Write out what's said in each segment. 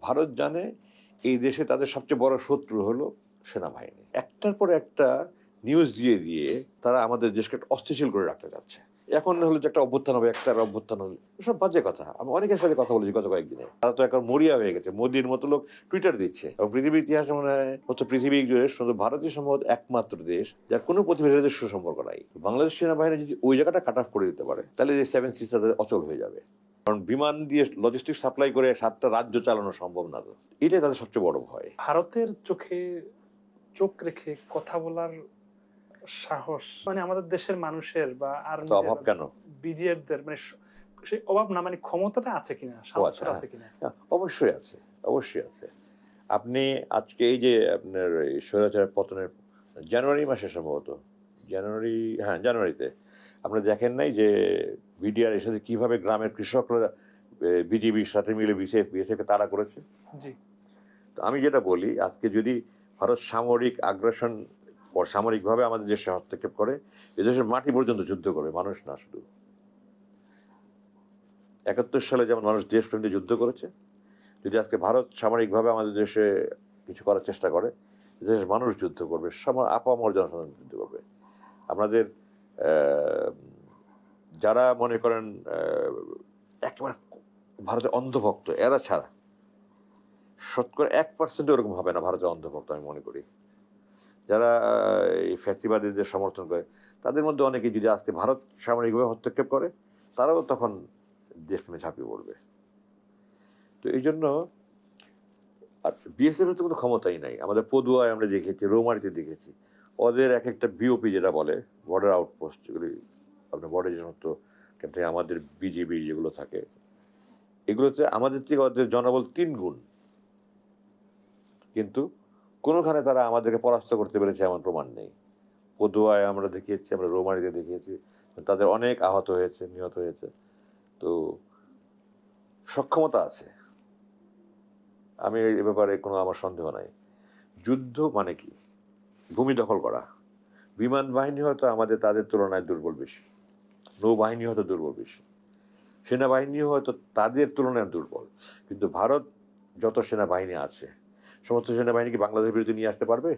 ভারত জানে এই দেশে তাদের সবচেয়ে বড় শত্রু হলো সেনাবাহিনী। একটার পর একটা নিউজ দিয়ে দিয়ে তারা আমাদের দেশকে অস্থিতিশীল করে রাখতে চাচ্ছে। এখন হলো যে একটা অভ্যুত্থান হবে, একটা অভ্যুত্থান হবে, সব বাজে কথা। আমি অনেকের সাথে কথা বলেছি গত কয়েকদিনে, তারা তো এখন মরিয়া হয়ে গেছে, মোদির মতো লোক টুইটার দিচ্ছে। এবং পৃথিবীর ইতিহাসে মনে হয় হচ্ছে পৃথিবী জুড়ে শুধু ভারতীয় সম্ভবত একমাত্র দেশ যার কোনো প্রতিবেশীর সাথে সুসম্পর্ক নাই। বাংলাদেশ সেনাবাহিনী যদি ওই জায়গাটা কাট অফ করে দিতে পারে তাহলে যে 7 সিস্টার অচল হয়ে যাবে। কারণ বিমান দিয়ে লজিস্টিক সাপ্লাই করে 7টা রাজ্য চালানো সম্ভব না। তো এটাই তাদের সবচেয়ে বড় ভয়। ভারতের চোখে চোখ রেখে কথা বলার সাহস মানে আমাদের দেশের মানুষের বা তো অভাব কেন? বিডিআরদের মানে সেই অভাব না, মানে ক্ষমতাটা আছে কিনা, সামর্থ্য আছে কিনা? অবশ্যই আছে, অবশ্যই আছে। আপনি আজকে এই যে আপনার স্বৈরাচার পতনের জানুয়ারি মাসে সম্ভবত জানুয়ারিতে আপনি দেখেন নাই যে বিডিআর এর সাথে কিভাবে গ্রামের কৃষকরা বিজিবির সাথে মিলে বিএসএফকে তাড়া করেছে। জি। তো আমি যেটা বলি, আজকে যদি ভারত সামরিক আগ্রাসন সামরিকভাবে আমাদের দেশে হস্তক্ষেপ করে, এদেশের মাটি পর্যন্ত যুদ্ধ করে, মানুষ না শুধু। 71 সালে যেমন মানুষ দেশপ্রেম দিয়ে যুদ্ধ করেছে, যদি আজকে ভারত সামরিকভাবে আমাদের দেশে কিছু করার চেষ্টা করে, দেশের মানুষ যুদ্ধ করবে, আপামর জনসাধারণ যুদ্ধ করবে। আমাদের যারা মনে করেন একেবারে ভারতের অন্ধভক্ত, এরা ছাড়া শতকরা 1% ওরকম হবে না ভারতের অন্ধভক্ত। আমি মনে করি যারা এই ফ্যাসিবাদীদের সমর্থন করে তাদের মধ্যে অনেকে যদি আজকে ভারত সামরিকভাবে হস্তক্ষেপ করে, তারাও তখন দেশপ্রেমে ঝাঁপিয়ে পড়বে। তো এই জন্য আর বিএসএফের তো কোনো ক্ষমতাই নাই। আমাদের পদুয়ায় আমরা দেখেছি, রৌমারিতে দেখেছি, ওদের এক একটা বিওপি যেটা বলে বর্ডার আউটপোস্ট, যেগুলি আপনার বর্ডার যে সমস্ত ক্ষেত্রে আমাদের বিজিবি যেগুলো থাকে, এগুলোতে আমাদের থেকে ওদের জনবল 3 গুণ, কিন্তু কোনোখানে তারা আমাদেরকে পরাস্ত করতে পেরেছে এমন প্রমাণ নেই। পদুয়ায় আমরা দেখিয়েছি, আমরা রৌমারিতে দেখিয়েছি, তাদের অনেক আহত হয়েছে, নিহত হয়েছে। তো সক্ষমতা আছে, আমি এই ব্যাপারে কোনো আমার সন্দেহ নাই। যুদ্ধ মানে কি? ভূমি দখল করা। বিমান বাহিনী হয়তো আমাদের তাদের তুলনায় দুর্বল বেশি, নৌবাহিনী হয়তো দুর্বল বেশি, সেনাবাহিনী হয়তো তাদের তুলনায় দুর্বল, কিন্তু ভারত যত সেনাবাহিনী আছে সমস্ত সেনাবাহিনী কি বাংলাদেশের বিরুদ্ধে নিয়ে আসতে পারবে?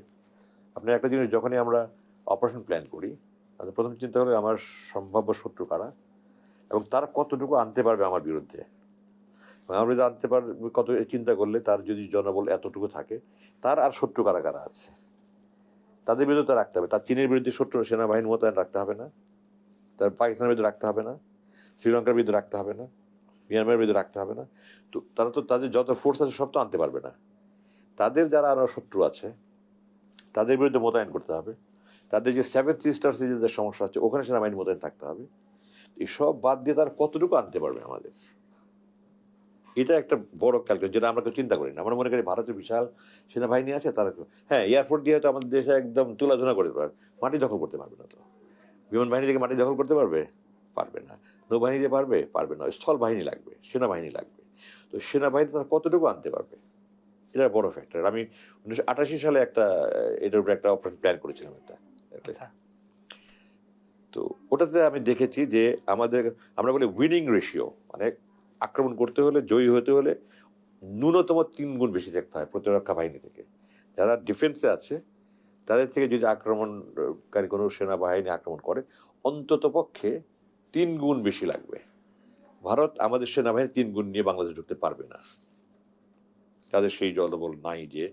আপনার একটা জিনিস, যখনই আমরা অপারেশন প্ল্যান করি, তাদের প্রথম চিন্তা হলো আমার সম্ভাব্য শত্রু কারা এবং তারা কতটুকু আনতে পারবে আমার বিরুদ্ধে। আমরা যদি আনতে পারবে কত চিন্তা করলে, তার যদি জনবল এতটুকু থাকে, তার আর শত্রু কারা কারা আছে তাদের বিরুদ্ধে রাখতে হবে। তার চীনের বিরুদ্ধে শত্রু সেনাবাহিনী মোতায়েন রাখতে হবে না, তার পাকিস্তানের বিরুদ্ধে রাখতে হবে না, শ্রীলঙ্কার বিরুদ্ধে রাখতে হবে না, মিয়ানমারের বিরুদ্ধে রাখতে হবে না। তো তারা তো তাদের যত ফোর্স আছে সব তো আনতে পারবে না। তাদের যারা আরও শত্রু আছে তাদের বিরুদ্ধে মোতায়েন করতে হবে। তাদের যে 7 সিস্টার্স যে সমস্যা আছে ওখানে সেনাবাহিনী মোতায়েন থাকতে হবে। এইসব বাদ দিয়ে তারা কতটুকু আনতে পারবে আমাদের, এটা একটা বড় ক্যালকুলেশন, যেটা আমরা কেউ চিন্তা করি না। আমরা মনে করি ভারতের বিশাল সেনাবাহিনী আছে, তারা হ্যাঁ এয়ারফোর্স দিয়ে হয়তো আমাদের দেশে একদম তুলাধুনা করতে পারবে, মাটি দখল করতে পারবে না। তো বিমান বাহিনী থেকে মাটি দখল করতে পারবে? পারবে না। নৌবাহিনী দিয়ে পারবে না। স্থল বাহিনী লাগবে, সেনাবাহিনী লাগবে। তো সেনাবাহিনী তারা কতটুকু আনতে পারবে, এটা বড় ফ্যাক্টর। আমি 1988 সালে এটার উপরে একটা অপারেশন প্ল্যান করেছিলাম একটা। তো ওটাতে আমি দেখেছি যে আমরা বলি উইনিং রেশিও, মানে আক্রমণ করতে হলে, জয়ী হতে হলে ন্যূনতম 3 গুণ বেশি থাকতে হয় প্রতিরক্ষা বাহিনী থেকে। যারা ডিফেন্সে আছে তাদের থেকে যদি আক্রমণকারী কোনো সেনাবাহিনী আক্রমণ করে, অন্তত পক্ষে 3 গুণ বেশি লাগবে। ভারত আমাদের সেনাবাহিনী 3 গুণ নিয়ে বাংলাদেশ ঢুকতে পারবে না। তাদের সেই জলবল নাই যে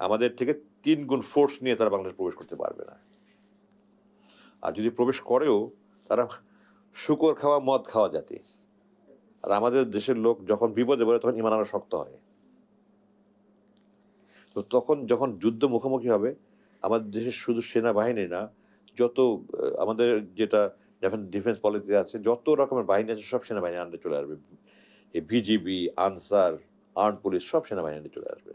আমাদের থেকে 3 গুণ ফোর্স নিয়ে তারা বাংলাদেশ প্রবেশ করতে পারবে না। আর যদি প্রবেশ করেও, তারা শুকর খাওয়া মদ খাওয়া জাতি। আর আমাদের দেশের লোক যখন বিপদে পড়ে তখন ইমান আনা শক্ত হয়। তো তখন যখন যুদ্ধ মুখোমুখি হবে, আমাদের দেশের শুধু সেনাবাহিনী না, যত আমাদের যেটা ডিফেন্স পলিসি আছে, যত রকমের বাহিনী আছে সব সেনাবাহিনী আন্ডারে চলে আসবে। এই বিজিবি, আনসার, আর্ম পুলিশ সব সেনাবাহিনী আন্ডারে চলে আসবে।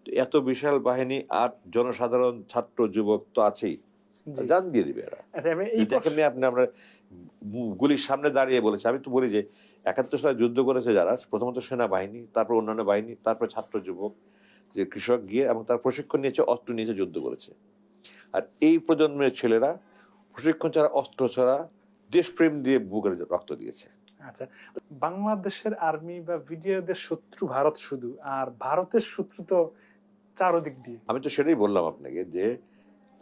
তো এত বিশাল বাহিনী আর জনসাধারণ, ছাত্র, যুবক তো আছেই, জান দিয়ে দিবে এরা। দেখেননি আপনি, আমরা গুলির সামনে দাঁড়িয়ে বলেছে। আমি তো বলি যে 71 সালে যুদ্ধ করেছে যারা, প্রথমত সেনাবাহিনী, তারপর অন্যান্য বাহিনী, তারপর ছাত্র, যুবক, যে কৃষক গিয়ে এবং তার প্রশিক্ষণ নিয়েছে, অস্ত্র নিয়েছে, যুদ্ধ করেছে। আর এই প্রজন্মের ছেলেরা প্রশিক্ষণ ছাড়া, অস্ত্র ছাড়া দেশপ্রেম দিয়ে বুকের রক্ত দিয়েছে। আচ্ছা, বাংলাদেশের আর্মি বা বিডিআরদের শত্রু ভারত শুধু, আর ভারতের শত্রু তো চারদিক দিয়ে। আমি তো সেটাই বললাম আপনাকে যে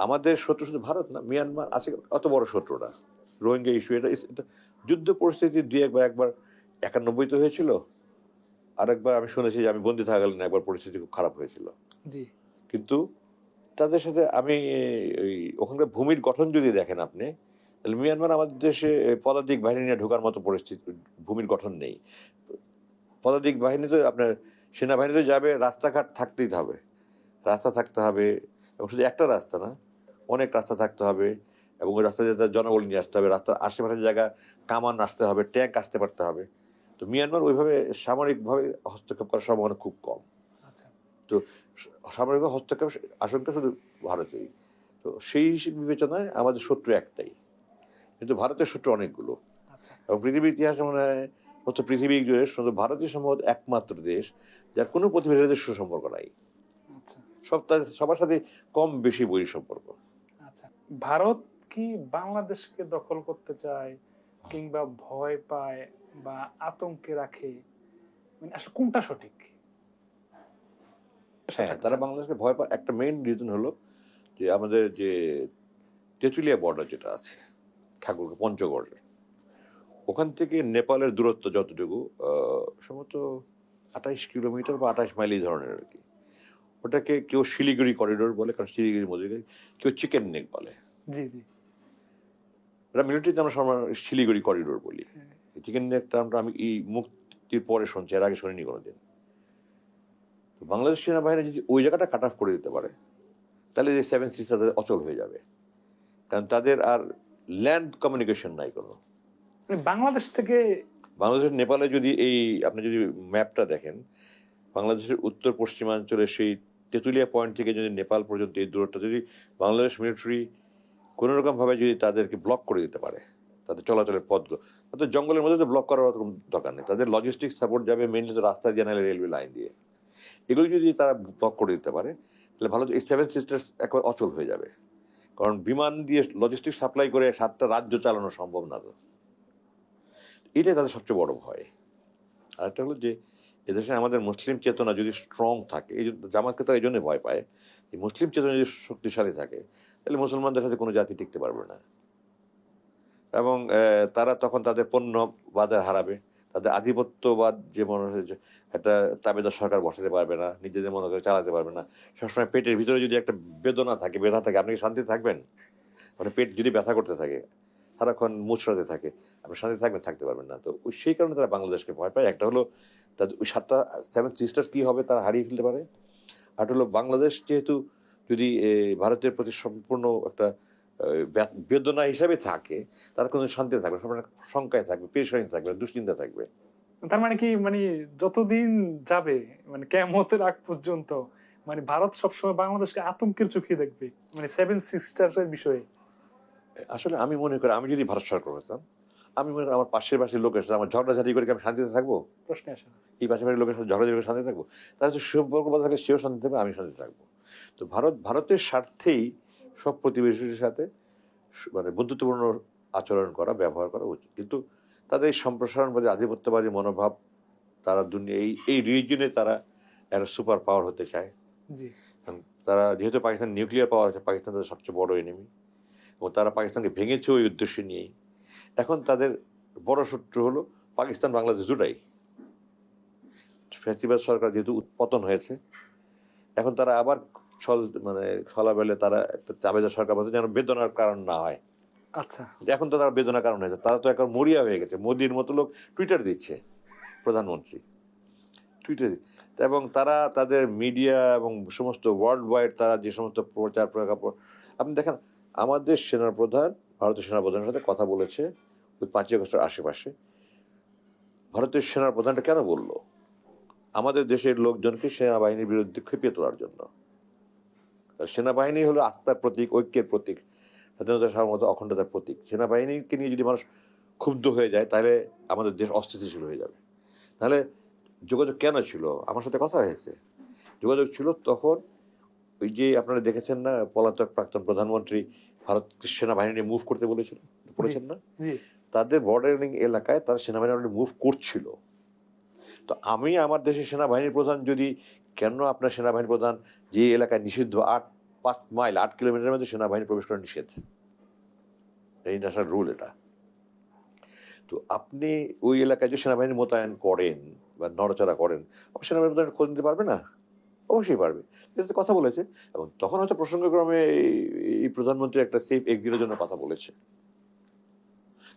আমাদের শত্রু শুধু ভারত না, মিয়ানমার আছে, অত বড় শত্রু না। রোহিঙ্গা ইস্যু এটা যুদ্ধ পরিস্থিতি দুই একবার 91 তো হয়েছিল, আর একবার আমি শুনেছি যে আমি বন্দি থাকাকালীন একবার পরিস্থিতি খুব খারাপ হয়েছিল। জি কিন্তু তাদের সাথে আমি ওই ওখানকার ভূমির গঠন যদি দেখেন আপনি, তাহলে মিয়ানমার আমাদের দেশে পদাতিক বাহিনী নিয়ে ঢোকার মতো পরিস্থিতি, ভূমির গঠন নেই। পদাতিক বাহিনী তো আপনার সেনাবাহিনী তো যাবে, রাস্তাঘাট থাকতেই হবে, রাস্তা থাকতে হবে, এবং শুধু একটা রাস্তা না, অনেক রাস্তা থাকতে হবে, এবং ওই রাস্তা দিয়ে জনবল নিয়ে আসতে হবে, রাস্তার আশেপাশের জায়গা কামান আসতে হবে, ট্যাঙ্ক আসতে পারতে হবে। তো মিয়ানমার ওইভাবে সামরিকভাবে হস্তক্ষেপ করার সম্ভাবনা খুব কম। আচ্ছা তো সামরিক হস্তক্ষেপ আশঙ্কা শুধু ভারতেরই। তো সেই বিবেচনায় আমাদের শত্রু একটাই, কিন্তু ভারতের শত্রু অনেকগুলো। আচ্ছা এবং পৃথিবীর ইতিহাসে মনে হয় হচ্ছে পৃথিবী জুড়ে শুধু ভারতীয় সম্ভবত একমাত্র দেশ যার কোনো প্রতিবেশীর সাথে সুসম্পর্ক নাই। আচ্ছা সবার সাথে কম বেশি বৈরী সম্পর্ক। আচ্ছা, ভারত কি বাংলাদেশকে দখল করতে চায়, কিংবা ভয় পায়, বা আতঙ্কে রাখে, মানে আসলে কোনটা সঠিক? হ্যাঁ, তারা বাংলাদেশকে ভয় পায় একটা মেইন রিজন হলো যে আমাদের যে তেঁতুলিয়া বর্ডার যেটা আছে ঠাকুরগাঁও পঞ্চগড়ের, ওখান থেকে নেপালের দূরত্ব যতটুকু সম্ভবত 28 কিলোমিটার বা 28 মাইল এই ধরনের আর কি। ওটাকে কেউ শিলিগুড়ি করিডোর বলে, কারণ শিলিগুড়ির মধ্যে কেউ চিকেন নেক বলে। জি জি এটা মিলিটারিতে আমরা শিলিগুড়ি করিডোর বলি। চিকেন নেক টার্মটা আমি এই মুক্তির পরে শুনছি, এর আগে শুনিনি কোনোদিন। তো বাংলাদেশ সেনাবাহিনী যদি ওই জায়গাটা কাট অফ করে দিতে পারে, তাহলে যে সেভেন সিস্টার তাদের অচল হয়ে যাবে, কারণ তাদের আর ল্যান্ড কমিউনিকেশন নাই কোনো। মানে বাংলাদেশ থেকে বাংলাদেশের নেপালে যদি আপনি যদি ম্যাপটা দেখেন, বাংলাদেশের উত্তর পশ্চিমাঞ্চলের সেই তেঁতুলিয়া পয়েন্ট থেকে যদি নেপাল পর্যন্ত এই দূরত্বটা যদি বাংলাদেশ মিলিটারি কোনো রকমভাবে যদি তাদেরকে ব্লক করে দিতে পারে, তাদের চলাচলের পথগুলো, তাদের জঙ্গলের মধ্যে তো ব্লক করার কোনো দরকার নেই, তাদের লজিস্টিক সাপোর্ট যাবে মেনলি তো রাস্তা দিয়ে, নাহলে রেলওয়ে লাইন দিয়ে, এগুলো যদি তারা ব্লক করে দিতে পারে, তাহলে ভালো, এই সেভেন সিস্টার্স একবার অচল হয়ে যাবে। কারণ বিমান দিয়ে লজিস্টিক সাপ্লাই করে 7টা রাজ্য চালানো সম্ভব না। তো এটাই তাদের সবচেয়ে বড় ভয়। আরেকটা হলো যে এদেশে আমাদের মুসলিম চেতনা যদি স্ট্রং থাকে, এই জামাতকে তারা এই জন্য ভয় পায়, যে মুসলিম চেতনা যদি শক্তিশালী থাকে, তাহলে মুসলমানদের সাথে কোনো জাতি টিকতে পারবে না, এবং তারা তখন তাদের পণ্য বাজার হারাবে, তাদের আধিপত্যবাদ যে মনে হচ্ছে একটা তাবেদার সরকার বসাতে পারবে না, নিজেদের মনে করে চালাতে পারবে না। সবসময় পেটের ভিতরে যদি একটা বেদনা থাকে, ব্যথা থাকে, আপনি কি শান্তিতে থাকবেন? মানে পেট যদি ব্যথা করতে থাকে, সারাক্ষণ মুচড়াতে থাকে, আপনি শান্তি থাকবেন? থাকতে পারবেন না। তো সেই কারণে তারা বাংলাদেশকে ভয় পায়। একটা হলো তাদের ওই 7টা সেভেন সিস্টার্স কী হবে তারা হারিয়ে ফেলতে পারে। আর হলো বাংলাদেশ যেহেতু যদি ভারতের প্রতি সম্পূর্ণ একটা বেদনা হিসাবে থাকে, তারা কোনো শান্তিতে থাকবে, সব শঙ্কায় থাকবে, পেরেশানি থাকবে, দুশ্চিন্তা থাকবে। তার মানে কি, মানে যতদিন যাবে, মানে কিয়ামতের আগ পর্যন্ত, মানে ভারত সবসময় বাংলাদেশকে আতঙ্কের চোখে দেখবে, মানে সেভেন সিস্টারের বিষয়ে। আসলে আমি মনে করি, আমি যদি ভারত সরকার হতাম, আমি মনে করি আমার পাশের লোকের সাথে আমার ঝগড়াঝাটি করে কি আমি শান্তিতে থাকবো? প্রশ্নে আসে না। এই পাশের লোকের সাথে ঝগড়াঝাটি করে শান্তি থাকবো? তারা হচ্ছে সুসম্পর্ক বজায় থাকলে সেও শান্তি থাকবে, আমি শান্তি থাকবো। তো ভারতের স্বার্থেই সব প্রতিবেশীর সাথে মানে বন্ধুত্বপূর্ণ আচরণ করা, ব্যবহার করা উচিত। কিন্তু তাদের এই সম্প্রসারণবাদী আধিপত্যবাদী মনোভাব, তারা দুনিয়া এই রিজিয়নে তারা একটা সুপার পাওয়ার হতে চায়। জি তারা যেহেতু পাকিস্তান নিউক্লিয়ার পাওয়ার আছে, পাকিস্তান তাদের সবচেয়ে বড় এনিমি, এবং তারা পাকিস্তানকে ভেঙেছে ওই উদ্দেশ্য নিয়েই। এখন তাদের বড় শত্রু হলো পাকিস্তান, বাংলাদেশ দুটাই। ফ্যাসিবাদ সরকার যেহেতু পতন হয়েছে, এখন তারা আবার ছলাবেলে তারা একটা চাবেদার সরকার বলতে যেন বেদনার কারণ না হয়। আচ্ছা এখন তো তারা বেদনার কারণ হয়েছে, তারা তো এখন মরিয়া হয়ে গেছে। মোদির মতো লোক টুইটার দিচ্ছে, প্রধানমন্ত্রী টুইটার, এবং তারা তাদের মিডিয়া এবং সমস্ত ওয়ার্ল্ড ওয়াইড তারা যে সমস্ত প্রচার প্রজ্ঞাপন, আপনি দেখেন আমাদের সেনাপ্রধান ভারতীয় সেনাপ্রধানের সাথে কথা বলেছে ওই 5ই আগস্টের আশেপাশে। ভারতীয় সেনাপ্রধানটা কেন বললো? আমাদের দেশের লোকজনকে সেনাবাহিনীর বিরুদ্ধে খেপিয়ে তোলার জন্য। সেনাবাহিনী হলো আস্থার প্রতীক, ঐক্যের প্রতীক, স্বাধীনতা, সার্বভৌমত্ব, অখণ্ডতার প্রতীক। সেনাবাহিনীকে নিয়ে যদি মানুষ ক্ষুব্ধ হয়ে যায়, তাহলে আমাদের দেশ অস্থিতিশীল হয়ে যাবে। তাহলে যোগাযোগ কেন ছিল? আমার সাথে কথা হয়েছে, যোগাযোগ ছিল তখন। ওই যে আপনারা দেখেছেন না, পলাতক প্রাক্তন প্রধানমন্ত্রী ভারত সেনাবাহিনী মুভ করতে বলেছেন না? জি তাদের বর্ডারিং এলাকায় তারা সেনাবাহিনী অলরেডি মুভ করছিল। তো আমি আমার দেশের সেনাবাহিনীর প্রধান যদি, কেন আপনার সেনাবাহিনী প্রধান যে এলাকায় নিষিদ্ধ 5 মাইল 8 কিলোমিটারের মধ্যে সেনাবাহিনী প্রবেশ করা নিষেধ, এই ন্যাশনাল রুল এটা। তো আপনি ওই এলাকায় যে সেনাবাহিনী মোতায়েন করেন বা নড়াচড়া করেন, সেনাবাহিনী মোতায়েন খোঁজ নিতে পারবে না? অবশ্যই পারবে। এটাতে কথা বলেছে, এবং তখন হয়তো প্রসঙ্গক্রমে এই প্রধানমন্ত্রী একটা সেফ এক্সিটের জন্য কথা বলেছে।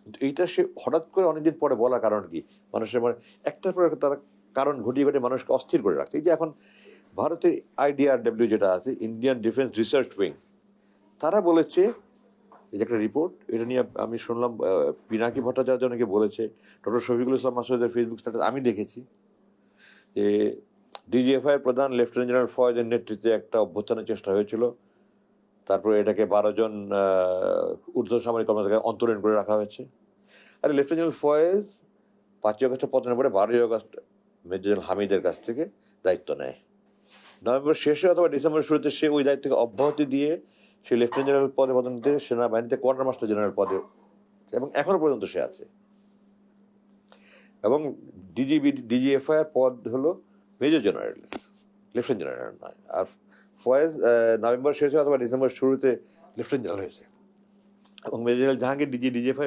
কিন্তু এইটা সে হঠাৎ করে অনেকদিন পরে বলার কারণ কি? মানুষের মানে একটার পর একটা তারা কারণ ঘটিয়ে ঘটিয়ে মানুষকে অস্থির করে রাখছে। এই যে এখন ভারতের IDRW যেটা আছে, ইন্ডিয়ান ডিফেন্স রিসার্চ উইং, তারা বলেছে, এই যে একটা রিপোর্ট, এটা নিয়ে আমি শুনলাম পিনাকি ভট্টাচার্য অনেকে বলেছে, ডক্টর শফিকুল ইসলাম মাসুদের ফেসবুক স্ট্যাটাস আমি দেখেছি, যে DGFI প্রধান লেফটেন্যান্ট জেনারেল ফয়েজের নেতৃত্বে একটা অভ্যুত্থানের চেষ্টা হয়েছিল। তারপরে এটাকে 12 জন ঊর্ধ্ব সামরিক কর্মকর্তাকে অন্তরীণ করে রাখা হয়েছে। আর লেফটেন্যান্ট জেনারেল ফয়েজ 5ই আগস্টে পতনের পরে 12ই আগস্ট মেজর জেনারেল হামিদের কাছ থেকে দায়িত্ব নেয়। নভেম্বর শেষে অথবা ডিসেম্বর শুরুতে সে ওই দায়িত্বকে অব্যাহতি দিয়ে সে লেফটেন্যান্ট জেনারেল পদে পদোন্নতি সেনাবাহিনীতে কোয়ার্টার মাস্টার জেনারেল পদে, এবং এখনো পর্যন্ত সে আছে। এবং DGFI এর পদ হলো মেজর জেনারেল, লেফটেন্যান্ট জেনারেল নয়। আর ফয়েজ নভেম্বর শেষে অথবা ডিসেম্বর শুরুতে লেফটেন্যান্ট জেনারেল হয়েছে, এবং মেজর জেনারেল জাহাঙ্গীর DGFI